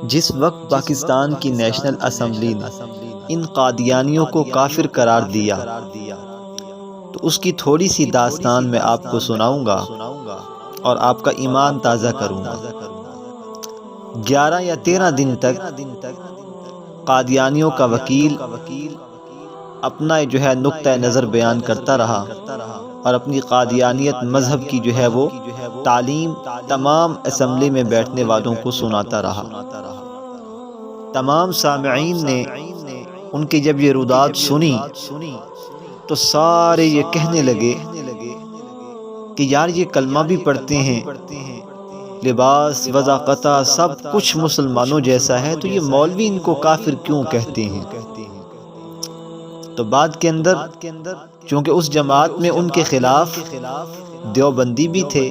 جس وقت پاکستان کی نیشنل اسمبلی نے ان قادیانیوں کو کافر قرار دیا تو اس کی تھوڑی سی داستان میں آپ کو سناؤں گا اور آپ کا ایمان تازہ کروں گا۔ 11 یا 13 دن تک قادیانیوں کا وکیل اپنا نقطہ نظر بیان کرتا رہا اور اپنی قادیانیت مذہب کی وہ تعلیم تمام اسمبلی میں بیٹھنے والوں کو سناتا رہا۔ تمام سامعین نے ان کی جب یہ ردات سنی تو سارے یہ کہنے لگے کہ یار یہ کلمہ بھی پڑھتے ہیں، لباس وضاقتہ سب کچھ مسلمانوں جیسا ہے، تو یہ مولوی ان کو کافر کیوں کہتے ہیں؟ تو بعد کے اندر چونکہ اس جماعت میں ان کے خلاف دیوبندی بھی تھے،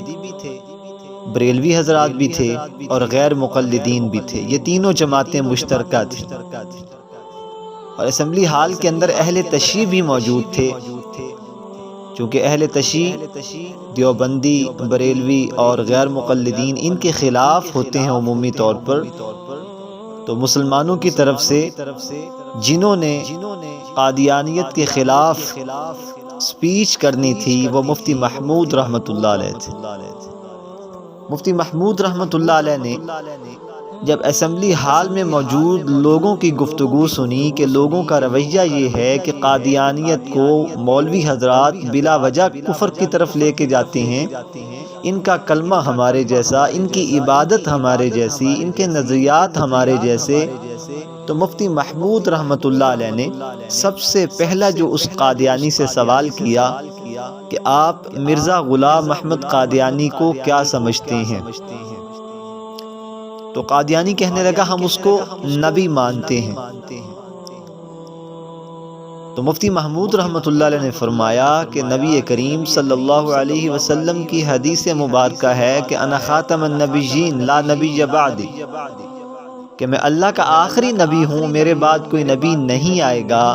بریلوی حضرات بھی تھے اور غیر مقلدین بھی تھے، یہ تینوں جماعتیں مشترکہ تھیں، اور اسمبلی ہال کے اندر اہل تشیع بھی موجود تھے۔ چونکہ اہل تشیع دیوبندی، بریلوی اور غیر مقلدین ان کے خلاف ہوتے ہیں عمومی طور پر، تو مسلمانوں کی طرف سے جنہوں نے قادیانیت کے خلاف سپیچ کرنی تھی وہ مفتی محمود رحمۃ اللہ علیہ تھے۔ مفتی محمود رحمۃ اللہ علیہ نے جب اسمبلی ہال میں موجود لوگوں کی گفتگو سنی کہ لوگوں کا رویہ یہ ہے کہ قادیانیت کو مولوی حضرات بلا وجہ کفر کی طرف لے کے جاتے ہیں، ان کا کلمہ ہمارے جیسا، ان کی عبادت ہمارے جیسی، ان کے نظریات ہمارے جیسے، تو مفتی محمود رحمۃ اللہ علیہ نے سب سے پہلا جو اس قادیانی سے سوال کیا کہ آپ مرزا غلام احمد قادیانی کو کیا سمجھتے ہیں؟ تو قادیانی کہنے لگا ہم اس کو نبی مانتے ہیں۔ تو مفتی محمود رحمۃ اللہ علیہ نے فرمایا کہ نبی کریم صلی اللہ علیہ وسلم کی حدیث مبارکہ ہے کہ انا خاتم النبیین لا نبی بعدی، کہ میں اللہ کا آخری نبی ہوں، میرے بعد کوئی نبی نہیں آئے گا۔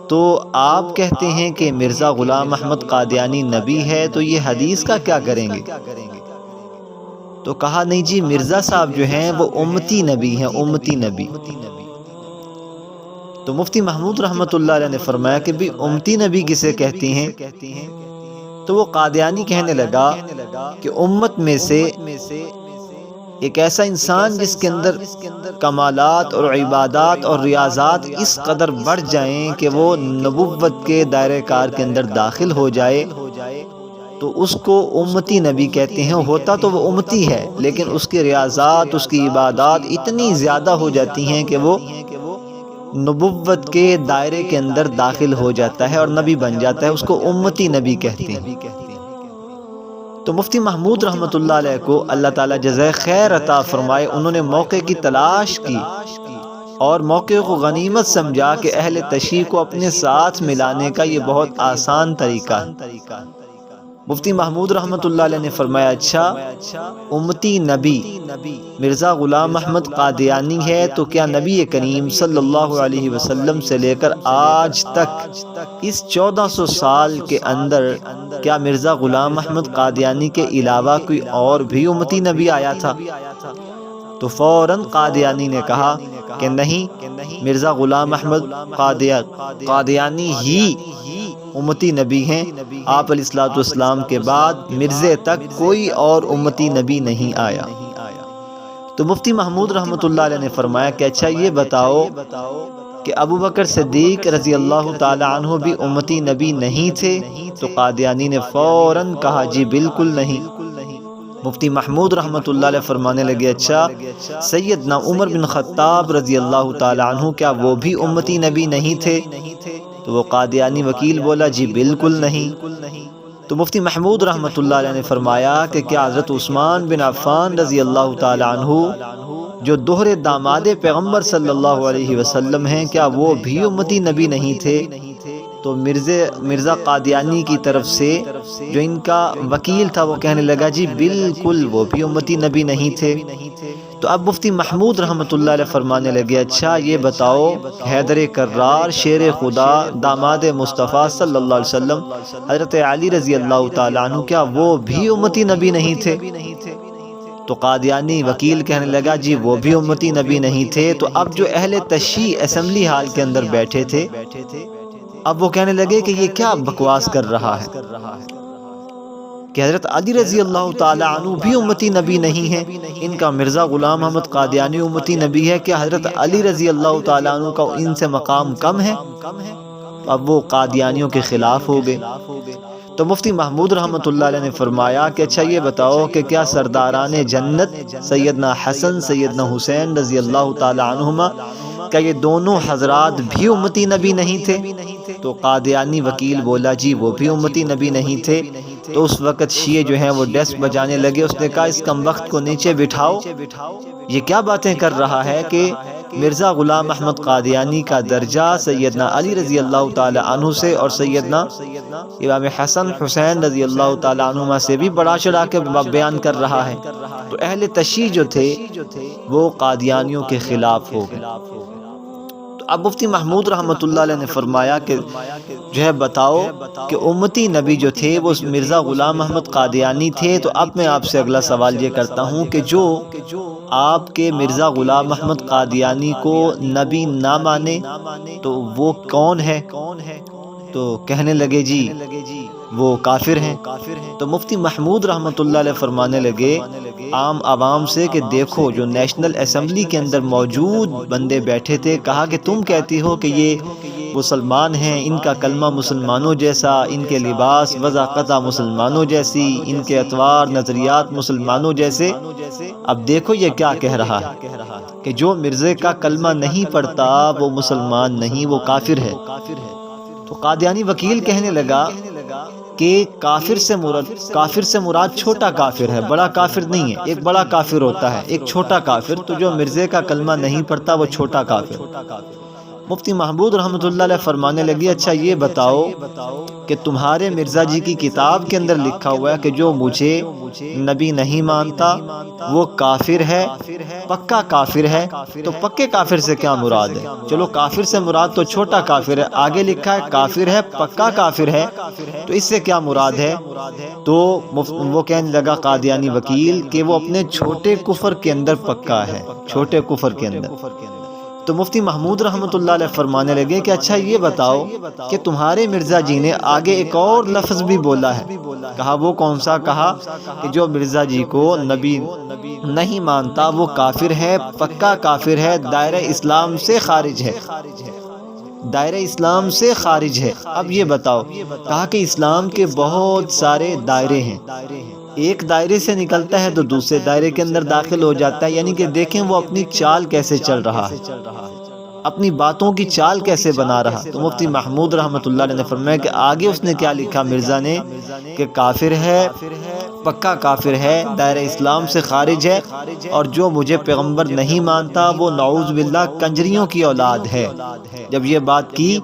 تو آپ کہتے ہیں کہ مرزا غلام احمد قادیانی نبی ہے، تو یہ حدیث کا کیا کریں گے؟ تو کہا نہیں جی، مرزا صاحب جو ہیں وہ امتی نبی ہیں، امتی نبی۔ تو مفتی محمود رحمۃ اللہ علیہ نے فرمایا کہ بھی امتی نبی کسے کہتے ہیں؟ تو وہ قادیانی کہنے لگا کہ امت میں سے ایک ایسا انسان جس کے اندر کمالات اور عبادات اور ریاضات اس قدر بڑھ جائیں کہ وہ نبوت کے دائرہ کار کے اندر داخل ہو جائے، تو اس کو امتی نبی کہتے ہیں۔ ہوتا تو وہ امتی ہے لیکن اس کی ریاضات، اس کی عبادات اتنی زیادہ ہو جاتی ہیں کہ وہ نبوت کے دائرے کے اندر داخل ہو جاتا ہے اور نبی بن جاتا ہے، اس کو امتی نبی کہتے ہیں۔ تو مفتی محمود رحمۃ اللہ علیہ کو اللہ تعالیٰ جزائے خیر عطا فرمائے، انہوں نے موقع کی تلاش کی اور موقع کو غنیمت سمجھا کہ اہل تشیع کو اپنے ساتھ ملانے کا یہ بہت آسان طریقہ ہے۔ مفتی محمود رحمۃ اللہ علیہ نے فرمایا اچھا امتی نبی مرزا غلام احمد قادیانی ہے، تو کیا نبی کریم صلی اللہ علیہ وسلم سے لے کر آج تک اس 1400 سال کے اندر کیا مرزا غلام احمد قادیانی کے علاوہ کوئی اور بھی امتی نبی آیا تھا؟ تو فوراً قادیانی نے کہا کہ نہیں، مرزا غلام احمد قادیانی ہی امتی نبی ہیں، آپ علیہ الصلوۃ والسلام کے بعد مرزے تک کوئی اور امتی نبی نہیں آیا۔ تو مفتی محمود رحمۃ اللہ علیہ نے فرمایا کہ اچھا یہ بتاؤ کہ ابو بکر صدیق رضی اللہ تعالی عنہ بھی امتی نبی نہیں تھے؟ تو قادیانی نے فوراً کہا جی بالکل نہیں۔ مفتی محمود رحمۃ اللہ علیہ فرمانے لگے اچھا سیدنا عمر بن خطاب رضی اللہ تعالی عنہ کیا وہ بھی امتی نبی نہیں تھے؟ تو وہ قادیانی وکیل بولا جی بالکل نہیں۔ تو مفتی محمود رحمۃ اللہ علیہ نے فرمایا کہ کیا حضرت عثمان بن عفان رضی اللہ تعالی عنہ جو دوہرے داماد پیغمبر صلی اللہ علیہ وسلم ہیں، کیا وہ بھی امتی نبی نہیں تھے؟ تو مرزا قادیانی کی طرف سے جو ان کا وکیل تھا وہ کہنے لگا جی بالکل وہ بھی امتی نبی نہیں تھے۔ تو اب مفتی محمود رحمۃ اللہ علیہ فرمانے لگے اچھا یہ بتاؤ حیدر کرار شیر خدا داماد مصطفیٰ صلی اللہ علیہ وسلم حضرت علی رضی اللہ تعالیٰ عنہ کیا وہ بھی امتی نبی نہیں تھے؟ تو قادیانی وکیل کہنے لگا جی وہ بھی امتی نبی نہیں تھے۔ تو اب جو اہل تشیع اسمبلی ہال کے اندر بیٹھے تھے اب وہ کہنے لگے کہ یہ کیا بکواس کر رہا ہے کہ حضرت علی رضی اللہ تعالی عنہ بھی امتی نبی نہیں ہیں، ان کا مرزا غلام احمد قادیانی امتی نبی ہے، کیا حضرت علی رضی اللہ تعالی عنہ کا ان سے مقام کم ہے؟ اب وہ قادیانیوں کے خلاف ہو گئے۔ تو مفتی محمود رحمۃ اللہ علیہ نے فرمایا کہ اچھا یہ بتاؤ کہ کیا سرداران جنت سیدنا حسن سیدنا حسین رضی اللہ تعالی عنہما کیا یہ دونوں حضرات بھی امتی نبی نہیں تھے؟ تو قادیانی وکیل بولا جی وہ بھی امتی نبی نہیں تھے۔ تو اس وقت شیعہ جو ہیں وہ ڈسک بجانے لگے، اس نے کہا اس کمبخت کو نیچے بٹھاؤ، یہ کیا باتیں کر رہا ہے کہ مرزا غلام احمد قادیانی کا درجہ سیدنا علی رضی اللہ تعالی عنہ سے اور سیدنا امام حسن حسین رضی اللہ تعالی عنہما سے بھی بڑا چڑھا کے بیان کر رہا ہے۔ تو اہل تشیع جو تھے وہ قادیانیوں کے خلاف ہو گئے۔ اب مفتی محمود رحمۃ اللہ علیہ نے فرمایا کہ جو ہے بتاؤ کہ امتی نبی جو تھے وہ مرزا غلام احمد قادیانی تھے۔ تو اب میں آپ سے اگلا سوال یہ کرتا ہوں کہ جو آپ کے مرزا غلام احمد قادیانی کو نبی نہ مانے تو وہ کون ہے؟ تو کہنے لگے جی وہ کافر ہیں۔ تو مفتی محمود رحمۃ اللہ علیہ فرمانے لگے عام عوام سے کہ دیکھو جو نیشنل اسمبلی کے اندر موجود بندے بیٹھے تھے، کہا کہ تم کہتی ہو کہ یہ مسلمان ہیں، ان کا کلمہ مسلمانوں جیسا، ان کے لباس وضاقتہ مسلمانوں جیسی، ان کے اطوار نظریات مسلمانوں جیسے۔ اب دیکھو یہ کیا کہہ رہا ہے کہ جو مرزے کا کلمہ نہیں پڑھتا وہ مسلمان نہیں، وہ کافر ہے۔ تو قادیانی وکیل کہنے لگا کہ کافر سے مراد چھوٹا کافر ہے، بڑا کافر نہیں ہے۔ ایک بڑا کافر ہوتا ہے، ایک چھوٹا کافر، تو جو مرزے کا کلمہ نہیں پڑھتا وہ چھوٹا کافر۔ مفتی محمود رحمۃ اللہ علیہ فرمانے لگی اچھا یہ بتاؤ کہ تمہارے مرزا جی کی کتاب کے اندر لکھا ہوا ہے کہ جو مجھے نبی نہیں مانتا وہ کافر ہے، پکا کافر ہے۔ تو پکے کافر سے کیا مراد ہے؟ چلو کافر سے مراد تو چھوٹا کافر ہے، آگے لکھا ہے کافر ہے، پکا کافر ہے، تو اس سے کیا مراد ہے؟ تو وہ کہنے لگا قادیانی وکیل کہ وہ اپنے چھوٹے کفر کے اندر پکا ہے، چھوٹے کفر کے اندر۔ تو مفتی محمود رحمۃ اللہ علیہ فرمانے لگے کہ اچھا یہ بتاؤ کہ تمہارے مرزا جی نے آگے ایک اور لفظ بھی بولا ہے، کہا وہ کون سا؟ کہا کہ جو مرزا جی کو نبی نہیں مانتا وہ کافر ہے، پکا کافر ہے، دائرہ اسلام سے خارج ہے، دائرہ اسلام سے خارج ہے۔ اب یہ بتاؤ، کہا کہ اسلام کے بہت سارے دائرے ہیں، ایک دائرے سے نکلتا ہے تو دوسرے دائرے کے اندر داخل ہو جاتا ہے، یعنی کہ دیکھیں وہ اپنی چال کیسے چل رہا ہے، اپنی باتوں کی چال کیسے بنا رہا۔ تو مفتی محمود رحمۃ اللہ علیہ نے فرمایا کہ آگے اس نے کیا لکھا مرزا نے کہ کافر ہے، پکا کافر ہے، دائرہ اسلام سے خارج ہے، اور جو مجھے پیغمبر نہیں مانتا وہ نعوذ باللہ کنجریوں کی اولاد ہے۔ جب یہ بات کی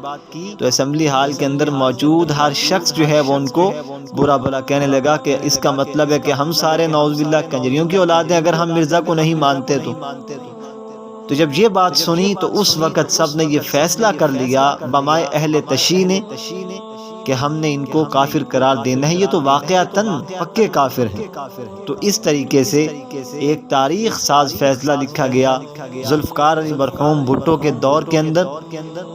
تو اسمبلی ہال کے اندر موجود ہر شخص جو ہے وہ ان کو برا بھلا کہنے لگا کہ اس کا مطلب ہے کہ ہم سارے نعوذ باللہ کنجریوں کی اولاد ہیں اگر ہم مرزا کو نہیں مانتے تو جب یہ بات سنی تو اس وقت سب نے یہ فیصلہ کر لیا بمائے اہل تشیع نے کہ ہم نے ان کو کافر قرار دینا ہے، یہ تو واقعتاً پکے کافر ہیں۔ تو اس طریقے سے ایک تاریخ ساز فیصلہ لکھا گیا ذوالفقار علی مرحوم بھٹو کے دور کے اندر۔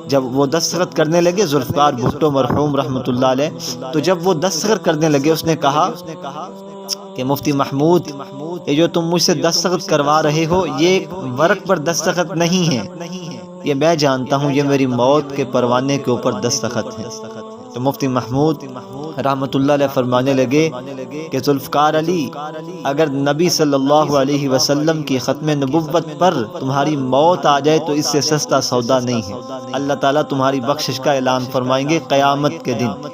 جب وہ دستخط کرنے لگے ذوالفقار بھٹو مرحوم رحمۃ اللہ علیہ، تو جب وہ دستخط کرنے لگے اس نے کہا کہ مفتی محمود یہ جو تم مجھ سے دستخط کروا رہے ہو یہ ایک ورق پر دستخط نہیں ہے، یہ میں جانتا ہوں یہ میری موت کے پروانے کے اوپر دستخط ہے۔ تو مفتی محمود رحمۃ اللہ علیہ فرمانے لگے کہ ذوالفقار علی اگر نبی صلی اللہ علیہ وسلم کی ختم نبوت پر تمہاری موت آ جائے تو اس سے سستا سودا نہیں ہے، اللہ تعالیٰ تمہاری بخشش کا اعلان فرمائیں گے قیامت کے دن،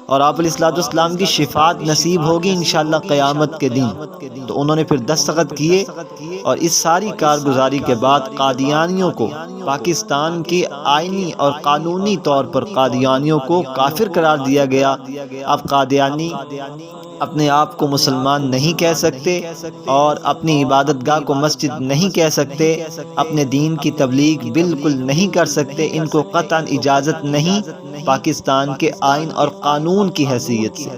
اور آپ علیہ الصلوۃ والسلام کی شفاعت نصیب ہوگی انشاءاللہ قیامت کے دن۔ تو انہوں نے پھر دستخط کیے، اور اس ساری کارگزاری کے بعد قادیانیوں کو پاکستان کی آئینی اور قانونی طور پر قادیانیوں کو کافر قرار دیا گیا۔ اب قادیانی اپنے آپ کو مسلمان نہیں کہہ سکتے اور اپنی عبادت گاہ کو مسجد نہیں کہہ سکتے، اپنے دین کی تبلیغ بالکل نہیں کر سکتے، ان کو قطعاً اجازت نہیں پاکستان کے آئین اور قانون کی حیثیت سے۔